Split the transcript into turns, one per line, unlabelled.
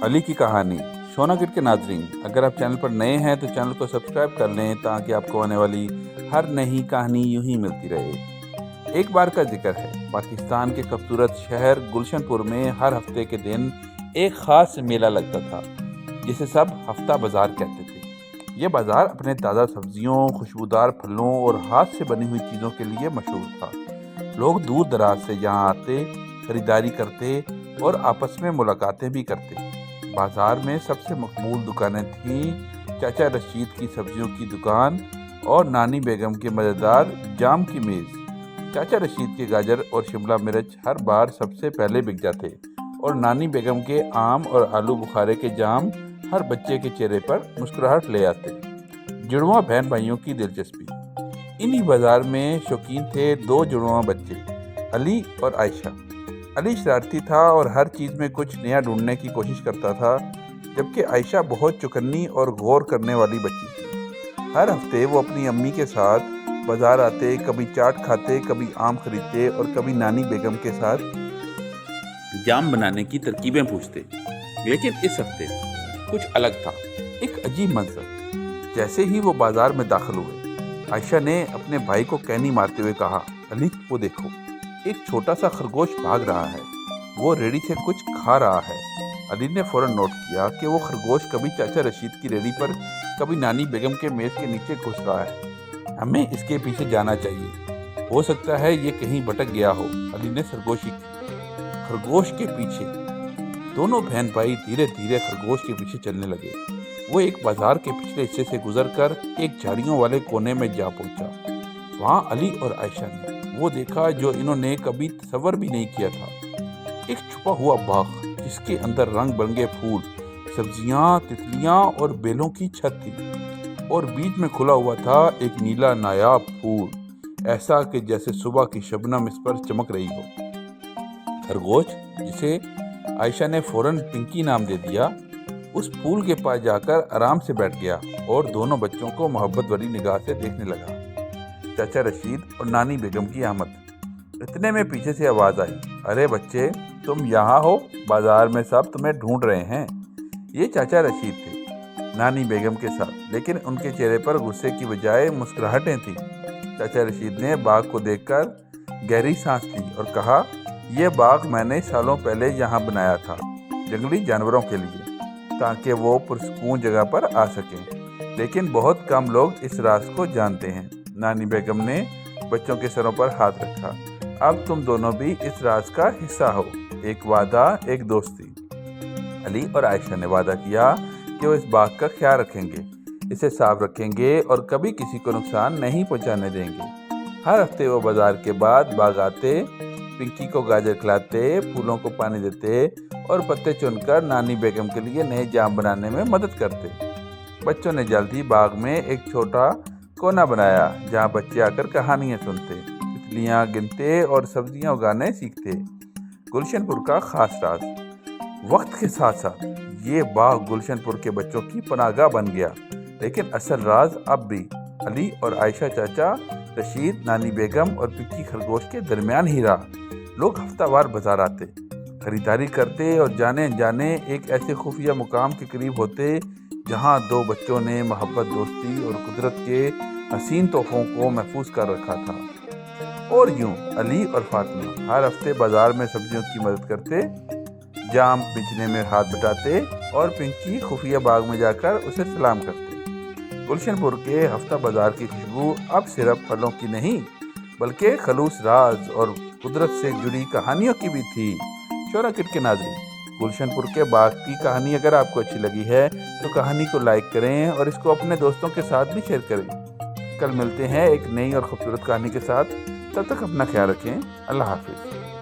علی کی کہانی۔ شونا کٹ کے ناظرین، اگر آپ چینل پر نئے ہیں تو چینل کو سبسکرائب کر لیں تاکہ آپ کو آنے والی ہر نئی کہانی یوں ہی ملتی رہے۔ ایک بار کا ذکر ہے، پاکستان کے خوبصورت شہر گلشن پور میں ہر ہفتے کے دن ایک خاص میلہ لگتا تھا جسے سب ہفتہ بازار کہتے تھے۔ یہ بازار اپنے تازہ سبزیوں، خوشبودار پھلوں اور ہاتھ سے بنی ہوئی چیزوں کے لیے مشہور تھا۔ لوگ دور دراز سے یہاں آتے، خریداری کرتے اور آپس میں ملاقاتیں بھی کرتے۔ بازار میں سب سے مقبول دکانیں تھیں چاچا رشید کی سبزیوں کی دکان اور نانی بیگم کے مزیدار جام کی میز۔ چاچا رشید کے گاجر اور شملہ مرچ ہر بار سب سے پہلے بک جاتے اور نانی بیگم کے آم اور آلو بخارے کے جام ہر بچے کے چہرے پر مسکراہٹ لے آتے۔ جڑواں بہن بھائیوں کی دلچسپی۔ انہی بازار میں شوقین تھے دو جڑواں بچے، علی اور عائشہ۔ علی شرارتی تھا اور ہر چیز میں کچھ نیا ڈھونڈنے کی کوشش کرتا تھا، جبکہ عائشہ بہت چوکنی اور غور کرنے والی بچی تھی۔ ہر ہفتے وہ اپنی امی کے ساتھ بازار آتے، کبھی چاٹ کھاتے، کبھی آم خریدتے اور کبھی نانی بیگم کے ساتھ جام بنانے کی ترکیبیں پوچھتے۔ لیکن اس ہفتے کچھ الگ تھا، ایک عجیب منظر۔ جیسے ہی وہ بازار میں داخل ہوئے، عائشہ نے اپنے بھائی کو کینی مارتے ہوئے کہا، علی وہ دیکھو، ایک چھوٹا سا خرگوش بھاگ رہا ہے، وہ ریڑھی سے کچھ کھا رہا ہے۔ علی نے فوراً نوٹ کیا کہ وہ خرگوش کبھی چاچا رشید کی ریڑھی پر، کبھی نانی بیگم کے میز کے نیچے گھس رہا ہے۔ ہمیں اس کے پیچھے جانا چاہیے، ہو سکتا ہے یہ کہیں بھٹک گیا ہو۔ علی نے سرگوشی کی۔ خرگوش کے پیچھے دونوں بہن بھائی دھیرے دھیرے خرگوش کے پیچھے چلنے لگے۔ وہ ایک بازار کے پچھلے حصے سے گزر کر ایک جھاڑیوں والے کونے میں جا پہنچا۔ وہاں علی اور عائشہ نے وہ دیکھا جو انہوں نے کبھی تصور بھی نہیں کیا تھا، ایک چھپا ہوا باغ جس کے اندر رنگ برنگے پھول، سبزیاں، تتلیاں اور بیلوں کی چھت تھی، اور بیچ میں کھلا ہوا تھا ایک نیلا نایاب پھول، ایسا کہ جیسے صبح کی شبنم اس پر چمک رہی ہو۔ خرگوش، جسے عائشہ نے فوراً پنکی نام دے دیا، اس پھول کے پاس جا کر آرام سے بیٹھ گیا اور دونوں بچوں کو محبت بھری نگاہ سے دیکھنے لگا۔ چاچا رشید اور نانی بیگم کی آمد۔ اتنے میں پیچھے سے آواز آئی، ارے بچے، تم یہاں ہو؟ بازار میں سب تمہیں ڈھونڈ رہے ہیں۔ یہ چاچا رشید تھے، نانی بیگم کے ساتھ، لیکن ان کے چہرے پر غصے کی بجائے مسکراہٹیں تھیں۔ چاچا رشید نے باغ کو دیکھ کر گہری سانس لی اور کہا، یہ باغ میں نے سالوں پہلے یہاں بنایا تھا، جنگلی جانوروں کے لیے، تاکہ وہ پرسکون جگہ پر آ سکیں، لیکن بہت کم لوگ اس راز کو جانتے ہیں۔ نانی بیگم نے بچوں کے سروں پر ہاتھ رکھا، اب تم دونوں بھی اس راز کا حصہ ہو، ایک وعدہ، ایک دوستی۔ علی اور عائشہ نے وعدہ کیا کہ وہ اس باغ کا خیال رکھیں گے، اسے صاف رکھیں گے اور کبھی کسی کو نقصان نہیں پہنچانے دیں گے۔ ہر ہفتے وہ بازار کے بعد باغ آتے، پنکی کو گاجر کھلاتے، پھولوں کو پانی دیتے اور پتے چن کر نانی بیگم کے لیے نئے جام بنانے میں مدد کرتے۔ بچوں نے جلد ہی باغ میں ایک چھوٹا کونا بنایا جہاں بچے آ کر کہانیاں سنتے، تتلیاں گنتے اور سبزیاں اگانے سیکھتے۔ گلشن پور کا خاص راز۔ وقت کے ساتھ ساتھ یہ باغ گلشن پور کے بچوں کی پناہ گاہ بن گیا، لیکن اصل راز اب بھی علی اور عائشہ، چاچا رشید، نانی بیگم اور پنکی خرگوش کے درمیان ہی رہا۔ لوگ ہفتہ وار بازار آتے، خریداری کرتے اور جانے انجانے ایک ایسے خفیہ مقام کے قریب ہوتے جہاں دو بچوں نے محبت، دوستی اور قدرت کے حسین تحفوں کو محفوظ کر رکھا تھا۔ اور یوں علی اور فاطمہ ہر ہفتے بازار میں سبزیوں کی مدد کرتے، جام بیچنے میں ہاتھ بٹاتے اور پنکی خفیہ باغ میں جا کر اسے سلام کرتے۔ گلشن پور کے ہفتہ بازار کی خوشبو اب صرف پھلوں کی نہیں بلکہ خلوص راز اور قدرت سے جڑی کہانیوں کی بھی تھی۔ شونا کٹ کے ناظرین، گلشن پور کے باغ کی کہانی اگر آپ کو اچھی لگی ہے تو کہانی کو لائک کریں اور اس کو اپنے دوستوں کے ساتھ بھی شیئر کریں۔ کل ملتے ہیں ایک نئی اور خوبصورت کہانی کے ساتھ، تب تک اپنا خیال رکھیں۔ اللہ حافظ۔